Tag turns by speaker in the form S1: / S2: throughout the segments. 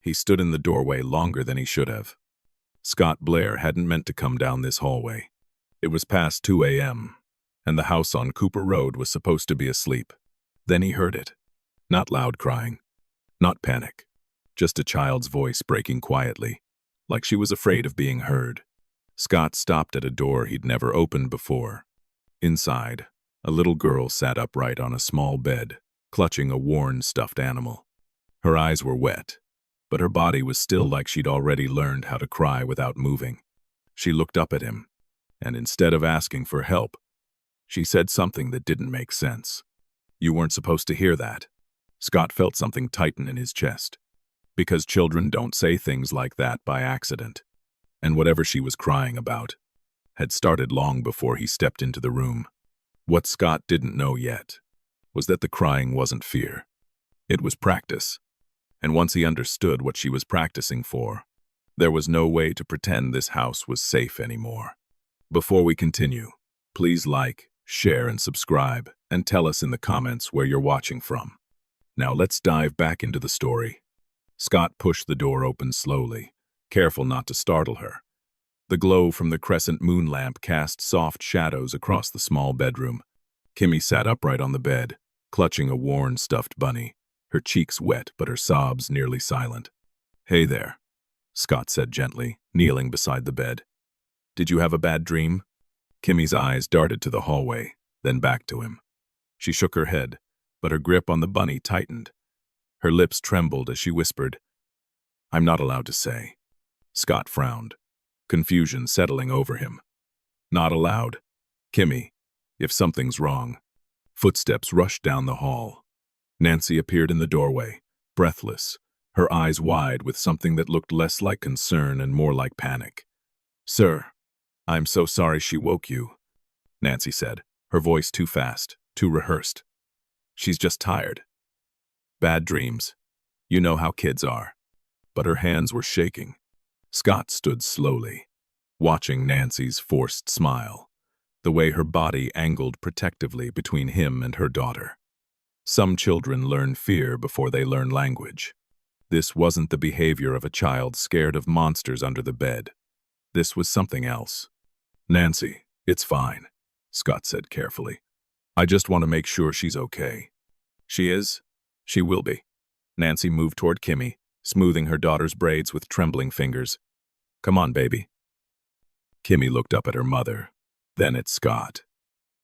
S1: He stood in the doorway longer than he should have. Scott Blair hadn't meant to come down this hallway. It was past 2 a.m., and the house on Cooper Road was supposed to be asleep. Then he heard it. Not loud crying. Not panic. Just a child's voice breaking quietly, like she was afraid of being heard. Scott stopped at a door he'd never opened before. Inside, a little girl sat upright on a small bed, clutching a worn stuffed animal. Her eyes were wet, but her body was still like she'd already learned how to cry without moving. She looked up at him, and instead of asking for help, she said something that didn't make sense. "You weren't supposed to hear that." Scott felt something tighten in his chest. Because children don't say things like that by accident. And whatever she was crying about had started long before he stepped into the room. What Scott didn't know yet was that the crying wasn't fear. It was practice. And once he understood what she was practicing for, there was no way to pretend this house was safe anymore. Before we continue, please like, share, and subscribe, and tell us in the comments where you're watching from. Now let's dive back into the story. Scott pushed the door open slowly, careful not to startle her. The glow from the crescent moon lamp cast soft shadows across the small bedroom. Kimmy sat upright on the bed, clutching a worn stuffed bunny, her cheeks wet but her sobs nearly silent. "Hey there," Scott said gently, kneeling beside the bed. "Did you have a bad dream?" Kimmy's eyes darted to the hallway, then back to him. She shook her head, but her grip on the bunny tightened. Her lips trembled as she whispered, "I'm not allowed to say." Scott frowned, confusion settling over him. "Not allowed? Kimmy, if something's wrong." Footsteps rushed down the hall. Nancy appeared in the doorway, breathless, her eyes wide with something that looked less like concern and more like panic. "Sir, I'm so sorry she woke you," Nancy said, her voice too fast, too rehearsed. "She's just tired. Bad dreams. You know how kids are." But her hands were shaking. Scott stood slowly, watching Nancy's forced smile, the way her body angled protectively between him and her daughter. Some children learn fear before they learn language. This wasn't the behavior of a child scared of monsters under the bed. This was something else. "Nancy, it's fine," Scott said carefully. "I just want to make sure she's okay." "She is. She will be." Nancy moved toward Kimmy, smoothing her daughter's braids with trembling fingers. "Come on, baby." Kimmy looked up at her mother, then at Scott.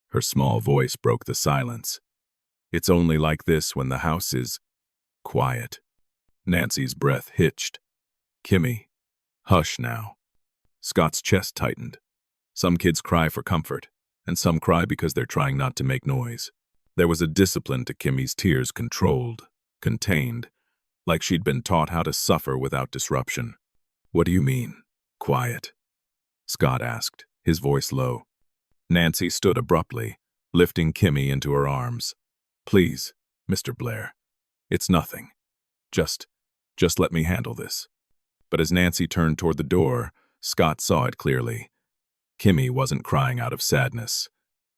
S1: Her small voice broke the silence. "It's only like this when the house is quiet." Nancy's breath hitched. "Kimmy, hush now." Scott's chest tightened. Some kids cry for comfort, and some cry because they're trying not to make noise. There was a discipline to Kimmy's tears, controlled, contained, like she'd been taught how to suffer without disruption. "What do you mean, quiet?" Scott asked, his voice low. Nancy stood abruptly, lifting Kimmy into her arms. "Please, Mr. Blair. It's nothing. Just let me handle this." But as Nancy turned toward the door, Scott saw it clearly. Kimmy wasn't crying out of sadness.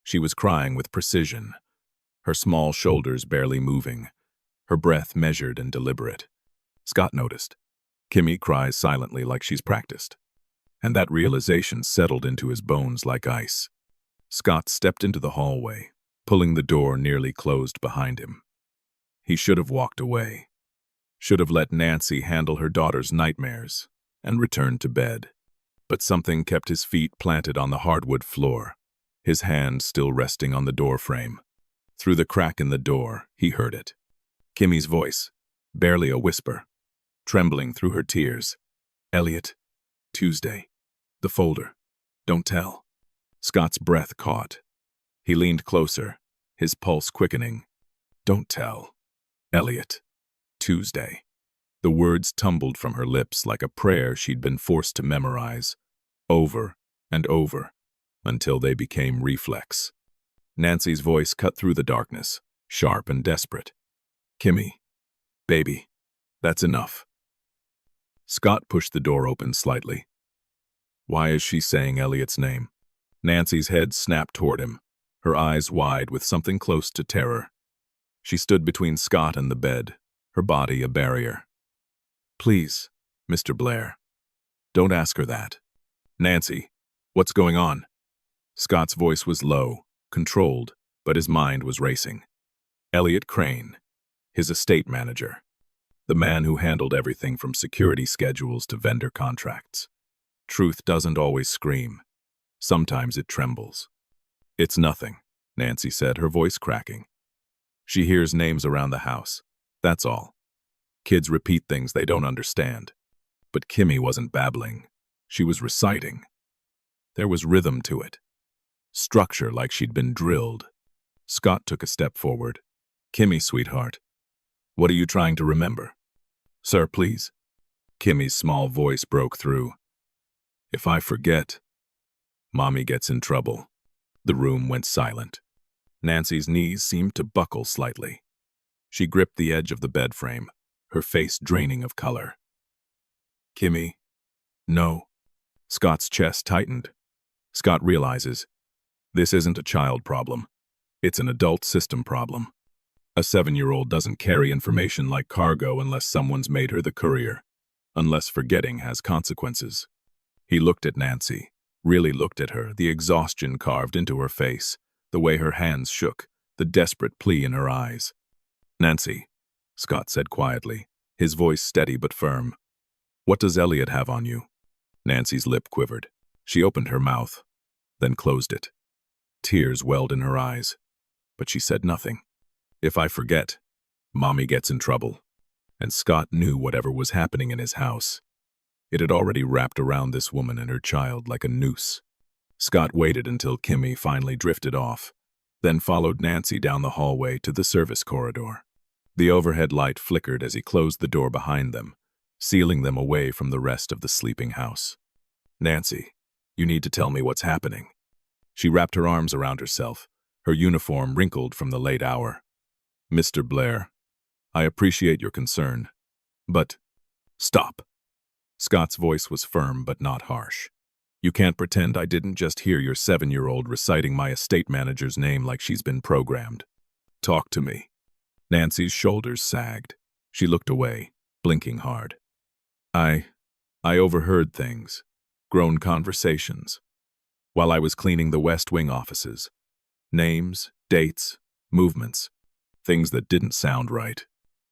S1: She was crying with precision, her small shoulders barely moving, her breath measured and deliberate. Scott noticed. Kimmy cries silently like she's practiced. And that realization settled into his bones like ice. Scott stepped into the hallway, pulling the door nearly closed behind him. He should have walked away. Should have let Nancy handle her daughter's nightmares and returned to bed. But something kept his feet planted on the hardwood floor, his hand still resting on the door frame. Through the crack in the door, he heard it. Kimmy's voice, barely a whisper, trembling through her tears. "Elliot, Tuesday. The folder. Don't tell." Scott's breath caught. He leaned closer, his pulse quickening. "Don't tell. Elliot. Tuesday." The words tumbled from her lips like a prayer she'd been forced to memorize, over and over, until they became reflex. Nancy's voice cut through the darkness, sharp and desperate. "Kimmy, baby, that's enough." Scott pushed the door open slightly. Why is she saying Elliot's name? Nancy's head snapped toward him, her eyes wide with something close to terror. She stood between Scott and the bed, her body a barrier. Please, Mr. Blair, don't ask her that. Nancy, what's going on? Scott's voice was low, controlled, but his mind was racing. Elliot Crane, his estate manager, the man who handled everything from security schedules to vendor contracts. Truth doesn't always scream. Sometimes it trembles. It's nothing, Nancy said, her voice cracking. She hears names around the house. That's all. Kids repeat things they don't understand. But Kimmy wasn't babbling. She was reciting. There was rhythm to it. Structure like she'd been drilled. Scott took a step forward. Kimmy, sweetheart, what are you trying to remember? Sir, please. Kimmy's small voice broke through. If I forget, Mommy gets in trouble. The room went silent. Nancy's knees seemed to buckle slightly. She gripped the edge of the bed frame, her face draining of color. Kimmy, no. Scott's chest tightened. Scott realizes this isn't a child problem. It's an adult system problem. A 7-year-old doesn't carry information like cargo unless someone's made her the courier, unless forgetting has consequences. He looked at Nancy, really looked at her, the exhaustion carved into her face, the way her hands shook, the desperate plea in her eyes. Nancy, Scott said quietly, his voice steady but firm. What does Elliot have on you? Nancy's lip quivered. She opened her mouth, then closed it. Tears welled in her eyes, but she said nothing. If I forget, Mommy gets in trouble. And Scott knew whatever was happening in his house. It had already wrapped around this woman and her child like a noose. Scott waited until Kimmy finally drifted off, then followed Nancy down the hallway to the service corridor. The overhead light flickered as he closed the door behind them, sealing them away from the rest of the sleeping house. Nancy, you need to tell me what's happening. She wrapped her arms around herself, her uniform wrinkled from the late hour. Mr. Blair, I appreciate your concern, but stop. Scott's voice was firm but not harsh. You can't pretend I didn't just hear your 7-year-old reciting my estate manager's name like she's been programmed. Talk to me. Nancy's shoulders sagged. She looked away, blinking hard. I overheard things, grown conversations, while I was cleaning the West Wing offices. Names, dates, movements, things that didn't sound right.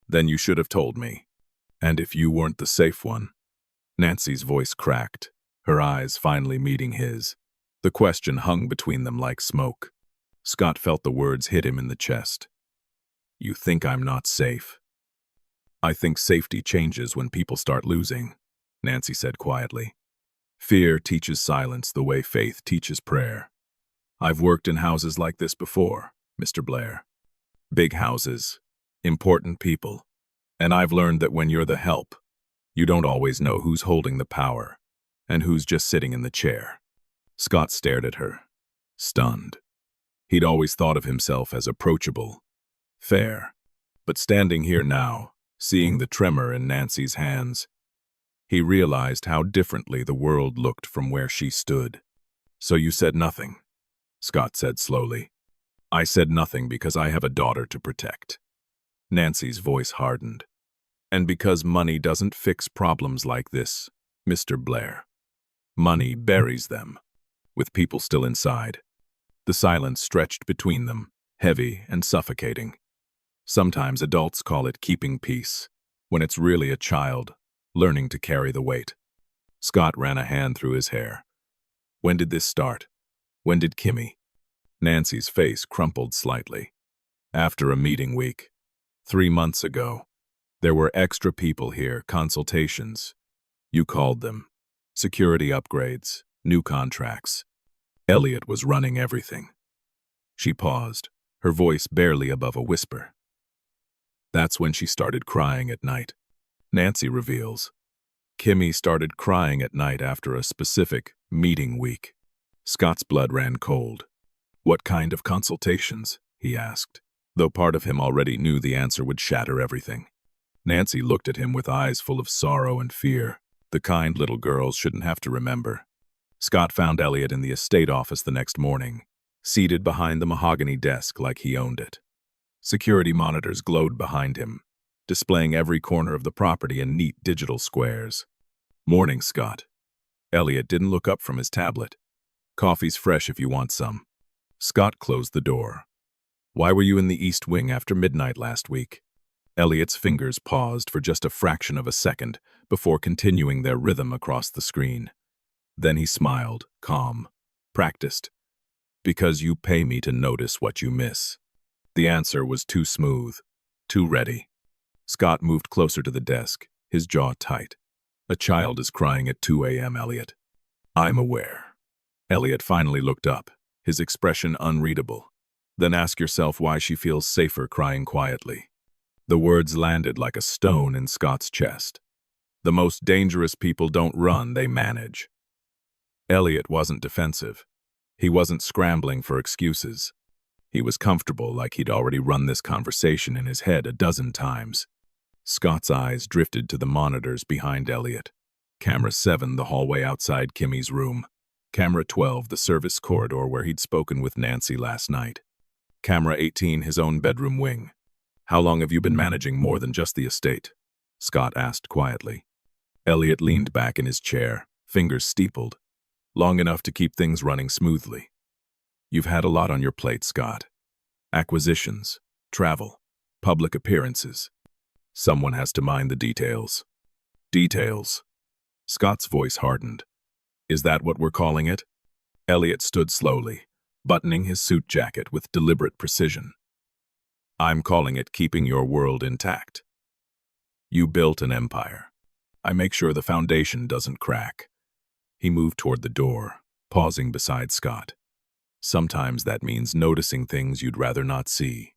S1: Then you should have told me. And if you weren't the safe one. Nancy's voice cracked, her eyes finally meeting his. The question hung between them like smoke. Scott felt the words hit him in the chest. You think I'm not safe? I think safety changes when people start losing, Nancy said quietly. Fear teaches silence the way faith teaches prayer. I've worked in houses like this before, Mr. Blair. Big houses, important people. And I've learned that when you're the help, you don't always know who's holding the power and who's just sitting in the chair. Scott stared at her, stunned. He'd always thought of himself as approachable, fair. But standing here now, seeing the tremor in Nancy's hands, he realized how differently the world looked from where she stood. So you said nothing, Scott said slowly. I said nothing because I have a daughter to protect. Nancy's voice hardened. And because money doesn't fix problems like this, Mr. Blair. Money buries them, with people still inside. The silence stretched between them, heavy and suffocating. Sometimes adults call it keeping peace, when it's really a child, learning to carry the weight. Scott ran a hand through his hair. When did this start? When did Kimmy? Nancy's face crumpled slightly. After a meeting week. 3 months ago. There were extra people here, consultations. You called them. Security upgrades, new contracts. Elliot was running everything. She paused, her voice barely above a whisper. That's when she started crying at night. Nancy reveals. Kimmy started crying at night after a specific meeting week. Scott's blood ran cold. What kind of consultations? He asked, though part of him already knew the answer would shatter everything. Nancy looked at him with eyes full of sorrow and fear. The kind little girls shouldn't have to remember. Scott found Elliot in the estate office the next morning, seated behind the mahogany desk like he owned it. Security monitors glowed behind him. displaying every corner of the property in neat digital squares. "Morning, Scott." Elliot didn't look up from his tablet. "Coffee's fresh if you want some." Scott closed the door. "Why were you in the East Wing after midnight last week?" Elliot's fingers paused for just a fraction of a second before continuing their rhythm across the screen. Then he smiled, calm. "Practiced. Because you pay me to notice what you miss." The answer was too smooth, too ready. Scott moved closer to the desk, his jaw tight. "A child is crying at 2 a.m., Elliot." "I'm aware." Elliot finally looked up, his expression unreadable. "Then ask yourself why she feels safer crying quietly." The words landed like a stone in Scott's chest. The most dangerous people don't run, they manage. Elliot wasn't defensive. He wasn't scrambling for excuses. He was comfortable, like he'd already run this conversation in his head a dozen times. Scott's eyes drifted to the monitors behind Elliot. Camera 7, the hallway outside Kimmy's room. Camera 12, the service corridor where he'd spoken with Nancy last night. Camera 18, his own bedroom wing. "How long have you been managing more than just the estate?" Scott asked quietly. Elliot leaned back in his chair, fingers steepled. "Long enough to keep things running smoothly." "You've had a lot on your plate, Scott. Acquisitions, travel, public appearances. Someone has to mind the details." "Details?" Scott's voice hardened. "Is that what we're calling it?" Elliot stood slowly, buttoning his suit jacket with deliberate precision. "I'm calling it keeping your world intact. You built an empire. I make sure the foundation doesn't crack." He moved toward the door, pausing beside Scott. "Sometimes that means noticing things you'd rather not see."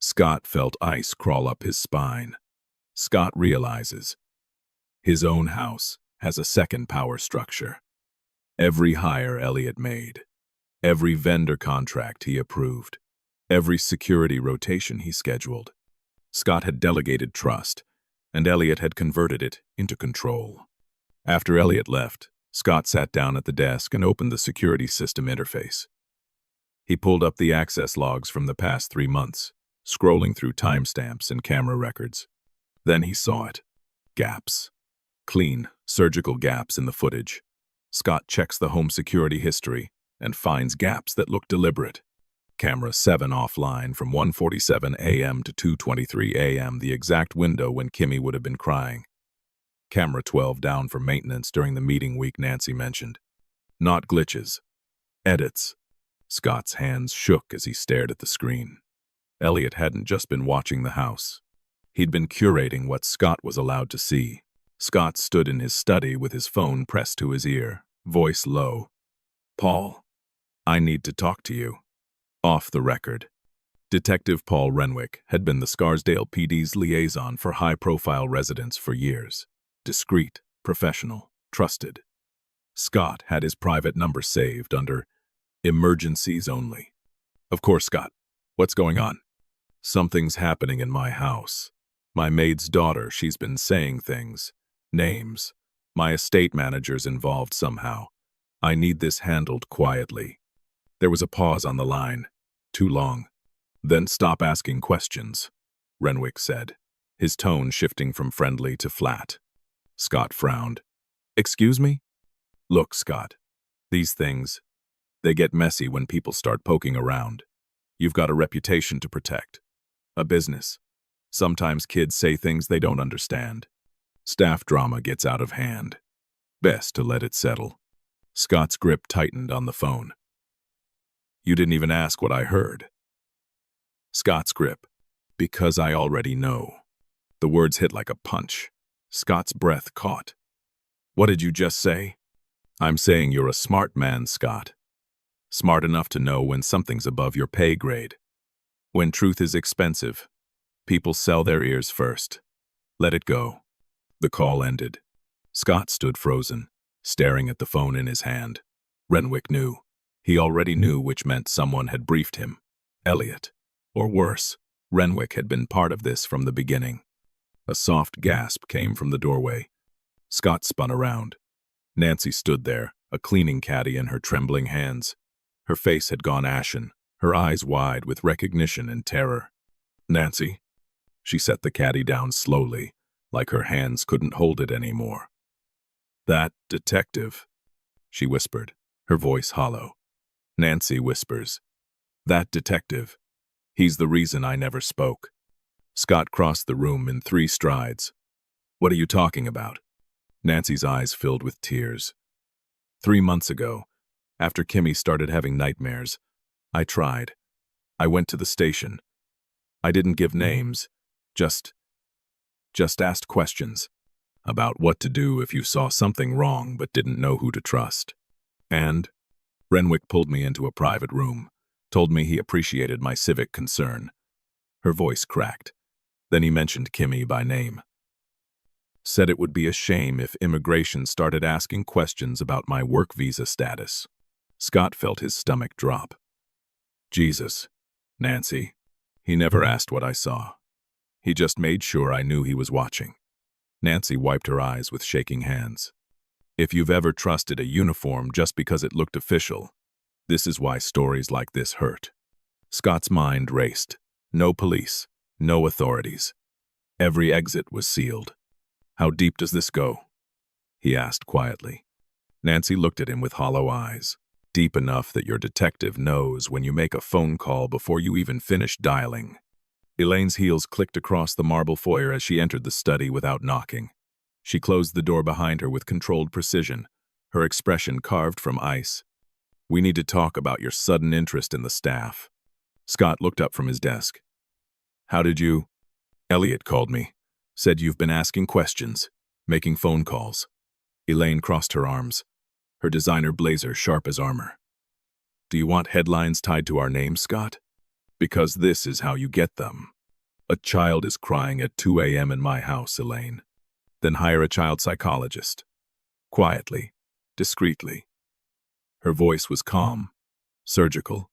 S1: Scott felt ice crawl up his spine. Scott realizes his own house has a second power structure. Every hire Elliot made, every vendor contract he approved, every security rotation he scheduled. Scott had delegated trust, and Elliot had converted it into control. After Elliot left, Scott sat down at the desk and opened the security system interface. He pulled up the access logs from the past 3 months, scrolling through timestamps and camera records. Then he saw it. Gaps. Clean, surgical gaps in the footage. Scott checks the home security history and finds gaps that look deliberate. Camera 7 offline from 1:47 a.m. to 2:23 a.m., the exact window when Kimmy would have been crying. Camera 12 down for maintenance during the meeting week Nancy mentioned. Not glitches. Edits. Scott's hands shook as he stared at the screen. Elliot hadn't just been watching the house. He'd been curating what Scott was allowed to see. Scott stood in his study with his phone pressed to his ear, voice low. "Paul, I need to talk to you." Off the record. Detective Paul Renwick had been the Scarsdale PD's liaison for high-profile residents for years. Discreet, professional, trusted. Scott had his private number saved under emergencies only. "Of course, Scott. What's going on?" "Something's happening in my house. My maid's daughter, she's been saying things. Names. My estate manager's involved somehow. I need this handled quietly." There was a pause on the line. Too long. "Then stop asking questions," Renwick said, his tone shifting from friendly to flat. Scott frowned. "Excuse me?" "Look, Scott. These things, they get messy when people start poking around. You've got a reputation to protect. A business. Sometimes kids say things they don't understand. Staff drama gets out of hand. Best to let it settle." Scott's grip tightened on the phone. "You didn't even ask what I heard." Scott's grip. "Because I already know." The words hit like a punch. Scott's breath caught. "What did you just say?" "I'm saying you're a smart man, Scott. Smart enough to know when something's above your pay grade. When truth is expensive, people sell their ears first. Let it go." The call ended. Scott stood frozen, staring at the phone in his hand. Renwick knew. He already knew, which meant someone had briefed him. Elliot. Or worse, Renwick had been part of this from the beginning. A soft gasp came from the doorway. Scott spun around. Nancy stood there, a cleaning caddy in her trembling hands. Her face had gone ashen, her eyes wide with recognition and terror. "Nancy?" She set the caddy down slowly, like her hands couldn't hold it anymore. "That detective," she whispered, her voice hollow. Nancy whispers, "That detective. He's the reason I never spoke." Scott crossed the room in 3 strides. "What are you talking about?" Nancy's eyes filled with tears. 3 months ago, after Kimmy started having nightmares, I tried. I went to the station. I didn't give names, just asked questions about what to do if you saw something wrong but didn't know who to trust. And Renwick pulled me into a private room, told me he appreciated my civic concern. Her voice cracked. Then he mentioned Kimmy by name. Said it would be a shame if immigration started asking questions about my work visa status. Scott felt his stomach drop. Jesus, Nancy. He never asked what I saw. He just made sure I knew he was watching. Nancy wiped her eyes with shaking hands. If you've ever trusted a uniform just because it looked official, this is why stories like this hurt. Scott's mind raced. No police, no authorities. Every exit was sealed. "How deep does this go?" he asked quietly. Nancy looked at him with hollow eyes. "Deep enough that your detective knows when you make a phone call before you even finish dialing." Elaine's heels clicked across the marble foyer as she entered the study without knocking. She closed the door behind her with controlled precision, her expression carved from ice. "We need to talk about your sudden interest in the staff." Scott looked up from his desk. "How did you—" "Elliot called me. Said you've been asking questions, making phone calls." Elaine crossed her arms, her designer blazer sharp as armor. "Do you want headlines tied to our name, Scott? Because this is how you get them. A child is crying at 2 a.m. in my house, Elaine. Then hire a child psychologist. Quietly, discreetly." Her voice was calm, surgical.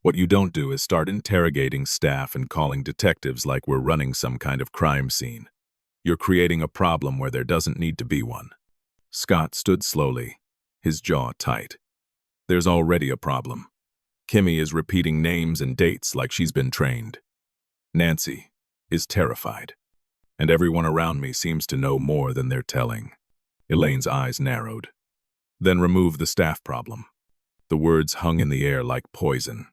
S1: "What you don't do is start interrogating staff and calling detectives like we're running some kind of crime scene. You're creating a problem where there doesn't need to be one." Scott stood slowly, his jaw tight. "There's already a problem. Kimmy is repeating names and dates like she's been trained. Nancy is terrified. And everyone around me seems to know more than they're telling." Elaine's eyes narrowed. "Then remove the staff problem." The words hung in the air like poison.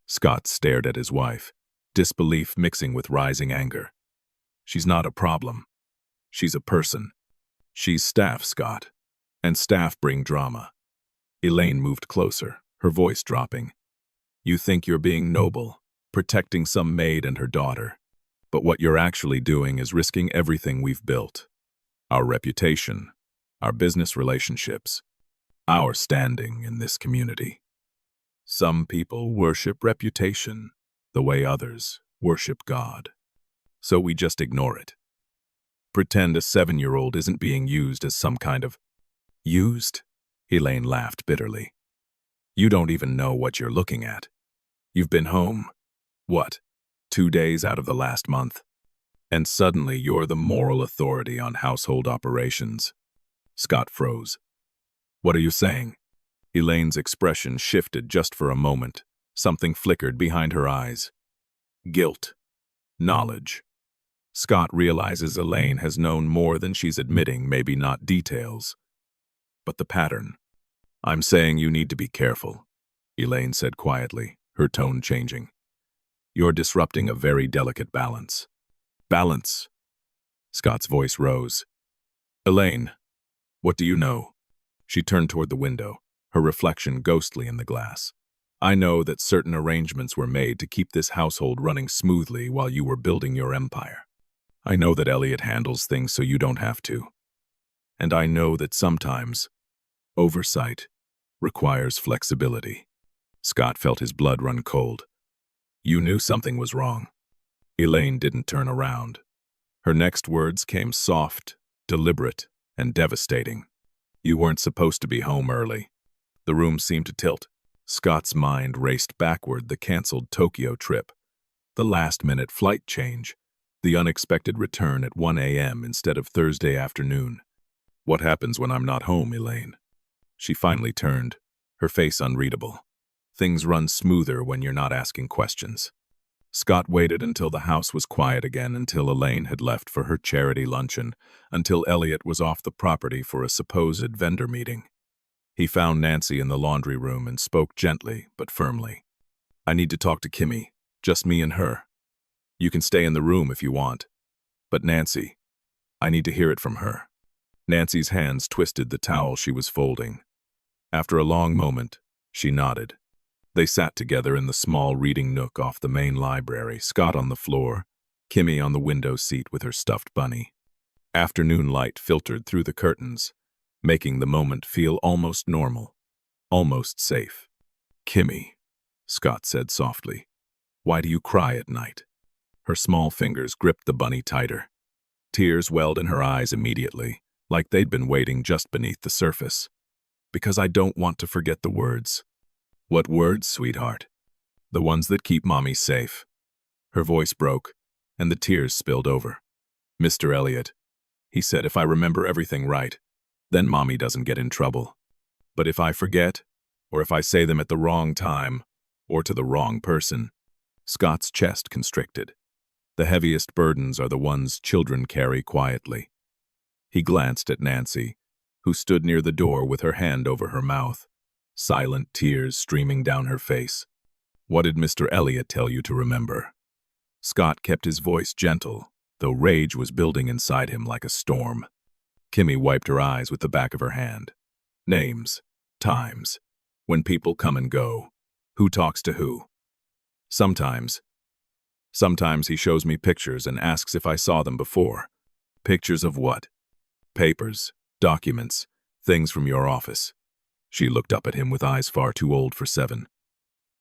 S1: Scott stared at his wife, disbelief mixing with rising anger. "She's not a problem. She's a person. She's staff, Scott. And staff bring drama." Elaine moved closer, her voice dropping. "You think you're being noble, protecting some maid and her daughter. But what you're actually doing is risking everything we've built. Our reputation, our business relationships, our standing in this community. Some people worship reputation the way others worship God. So we just ignore it. Pretend a 7-year-old isn't being used as some kind of—" "Used?" Elaine laughed bitterly. "You don't even know what you're looking at. You've been home, what, 2 days out of the last month? And suddenly you're the moral authority on household operations." Scott froze. "What are you saying?" Elaine's expression shifted just for a moment. Something flickered behind her eyes. Guilt. Knowledge. Scott realizes Elaine has known more than she's admitting, maybe not details. But the pattern. "I'm saying you need to be careful," Elaine said quietly, her tone changing. "You're disrupting a very delicate balance." "Balance?" Scott's voice rose. "Elaine, what do you know?" She turned toward the window, her reflection ghostly in the glass. "I know that certain arrangements were made to keep this household running smoothly while you were building your empire. I know that Elliot handles things so you don't have to. And I know that sometimes oversight requires flexibility." Scott felt his blood run cold. "You knew something was wrong." Elaine didn't turn around. Her next words came soft, deliberate, and devastating. "You weren't supposed to be home early." The room seemed to tilt. Scott's mind raced backward, the canceled Tokyo trip, the last-minute flight change, the unexpected return at 1 a.m. instead of Thursday afternoon. "What happens when I'm not home, Elaine?" She finally turned, her face unreadable. "Things run smoother when you're not asking questions." Scott waited until the house was quiet again, until Elaine had left for her charity luncheon, until Elliot was off the property for a supposed vendor meeting. He found Nancy in the laundry room and spoke gently but firmly. "I need to talk to Kimmy, just me and her. You can stay in the room if you want. But Nancy, I need to hear it from her." Nancy's hands twisted the towel she was folding. After a long moment, she nodded. They sat together in the small reading nook off the main library, Scott on the floor, Kimmy on the window seat with her stuffed bunny. Afternoon light filtered through the curtains, making the moment feel almost normal, almost safe. "Kimmy," Scott said softly, "why do you cry at night?" Her small fingers gripped the bunny tighter. Tears welled in her eyes immediately, like they'd been waiting just beneath the surface. "Because I don't want to forget the words." "What words, sweetheart?" "The ones that keep Mommy safe." Her voice broke, and the tears spilled over. "Mr. Elliot," he said, "if I remember everything right, then Mommy doesn't get in trouble. But if I forget, or if I say them at the wrong time, or to the wrong person..." Scott's chest constricted. The heaviest burdens are the ones children carry quietly. He glanced at Nancy, who stood near the door with her hand over her mouth, silent tears streaming down her face. "What did Mr. Elliot tell you to remember?" Scott kept his voice gentle, though rage was building inside him like a storm. Kimmy wiped her eyes with the back of her hand. "Names, times, when people come and go, who talks to who. Sometimes he shows me pictures and asks if I saw them before." "Pictures of what?" "Papers, documents, things from your office." She looked up at him with eyes far too old for 7.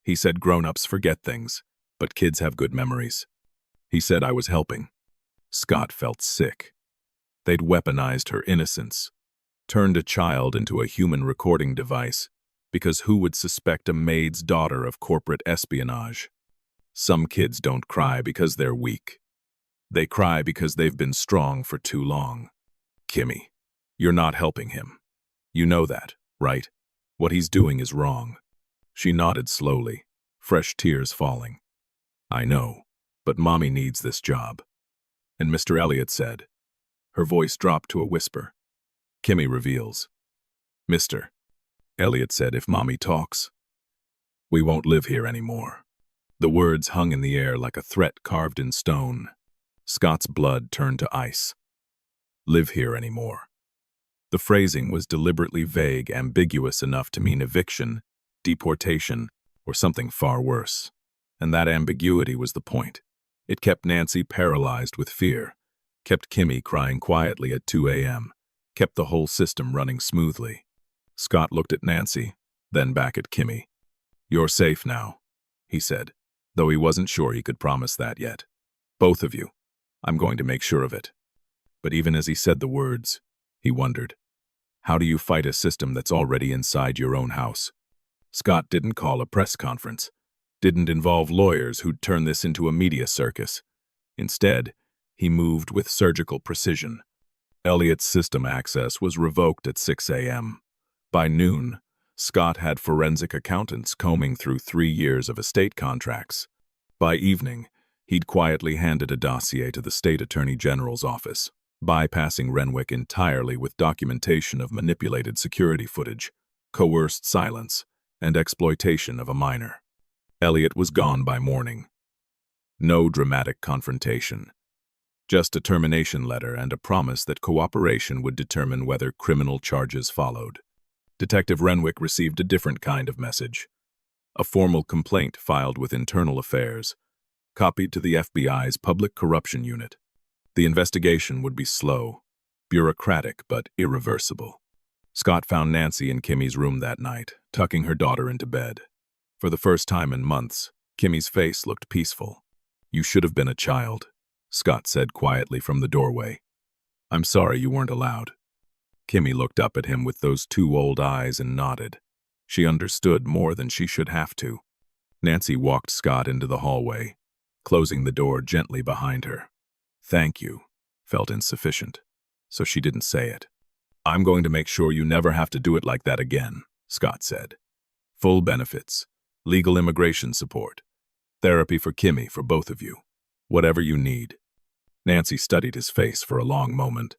S1: "He said grown-ups forget things, but kids have good memories. He said I was helping." Scott felt sick. They'd weaponized her innocence, turned a child into a human recording device, because who would suspect a maid's daughter of corporate espionage? Some kids don't cry because they're weak. They cry because they've been strong for too long. "Kimmy, you're not helping him. You know that, right? What he's doing is wrong." She nodded slowly, fresh tears falling. "I know, but Mommy needs this job." And Mr. Elliot said. Her voice dropped to a whisper. Kimmy reveals. "Mr. Elliot said if Mommy talks, we won't live here anymore." The words hung in the air like a threat carved in stone. Scott's blood turned to ice. "Live here anymore." The phrasing was deliberately vague, ambiguous enough to mean eviction, deportation, or something far worse. And that ambiguity was the point. It kept Nancy paralyzed with fear, kept Kimmy crying quietly at 2 a.m., kept the whole system running smoothly. Scott looked at Nancy, then back at Kimmy. "You're safe now," he said, though he wasn't sure he could promise that yet. "Both of you. I'm going to make sure of it." But even as he said the words, he wondered, how do you fight a system that's already inside your own house? Scott didn't call a press conference, didn't involve lawyers who'd turn this into a media circus. Instead, he moved with surgical precision. Elliot's system access was revoked at 6 a.m. By noon, Scott had forensic accountants combing through 3 years of estate contracts. By evening, he'd quietly handed a dossier to the state attorney general's office, bypassing Renwick entirely with documentation of manipulated security footage, coerced silence, and exploitation of a minor. Elliot was gone by morning. No dramatic confrontation. Just a termination letter and a promise that cooperation would determine whether criminal charges followed. Detective Renwick received a different kind of message. A formal complaint filed with Internal Affairs, copied to the FBI's Public Corruption Unit. The investigation would be slow, bureaucratic, but irreversible. Scott found Nancy in Kimmy's room that night, tucking her daughter into bed. For the first time in months, Kimmy's face looked peaceful. "You should have been a child," Scott said quietly from the doorway. "I'm sorry you weren't allowed." Kimmy looked up at him with those 2 old eyes and nodded. She understood more than she should have to. Nancy walked Scott into the hallway, closing the door gently behind her. "Thank you," felt insufficient, so she didn't say it. "I'm going to make sure you never have to do it like that again," Scott said. "Full benefits, legal immigration support, Therapy for Kimmy, for both of you. Whatever you need. Nancy studied his face for a long moment.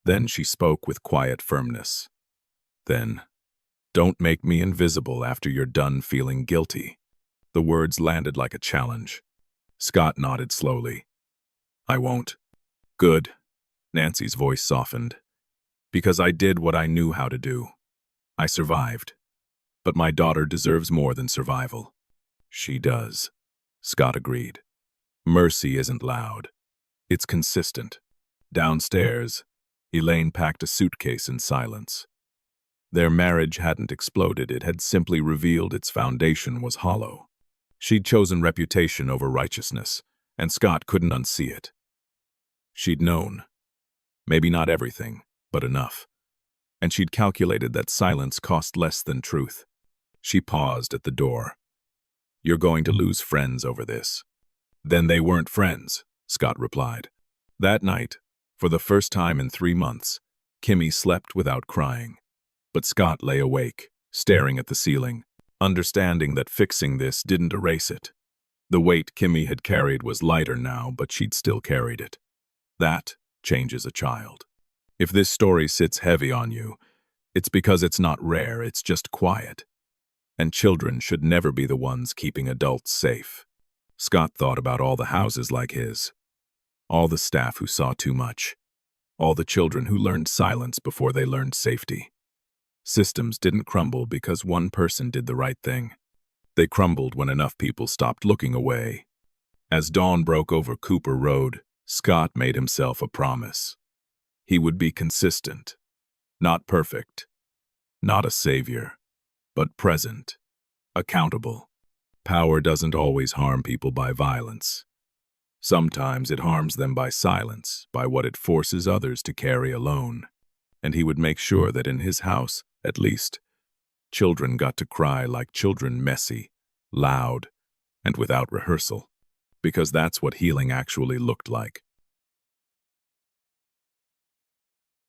S1: Then she spoke with quiet firmness. Then, don't make me invisible after you're done feeling guilty. The words landed like a challenge. Scott nodded slowly. I won't. Good. Nancy's voice softened. Because I did what I knew how to do. I survived. But my daughter deserves more than survival. She does. Scott agreed. Mercy isn't loud. It's consistent. Downstairs, Elaine packed a suitcase in silence. Their marriage hadn't exploded, it had simply revealed its foundation was hollow. She'd chosen reputation over righteousness, and Scott couldn't unsee it. She'd known. Maybe not everything, but enough. And she'd calculated that silence cost less than truth. She paused at the door. You're going to lose friends over this. Then they weren't friends, Scott replied. That night, for the first time in 3 months, Kimmy slept without crying. But Scott lay awake, staring at the ceiling, understanding that fixing this didn't erase it. The weight Kimmy had carried was lighter now, but she'd still carried it. That changes a child. If this story sits heavy on you, it's because it's not rare, it's just quiet. And children should never be the ones keeping adults safe. Scott thought about all the houses like his. All the staff who saw too much. All the children who learned silence before they learned safety. Systems didn't crumble because one person did the right thing. They crumbled when enough people stopped looking away. As dawn broke over Cooper Road, Scott made himself a promise. He would be consistent. Not perfect. Not a savior. But present. Accountable. Power doesn't always harm people by violence. Sometimes it harms them by silence, by what it forces others to carry alone. And he would make sure that in his house, at least, children got to cry like children, messy, loud, and without rehearsal. Because that's what healing actually looked like.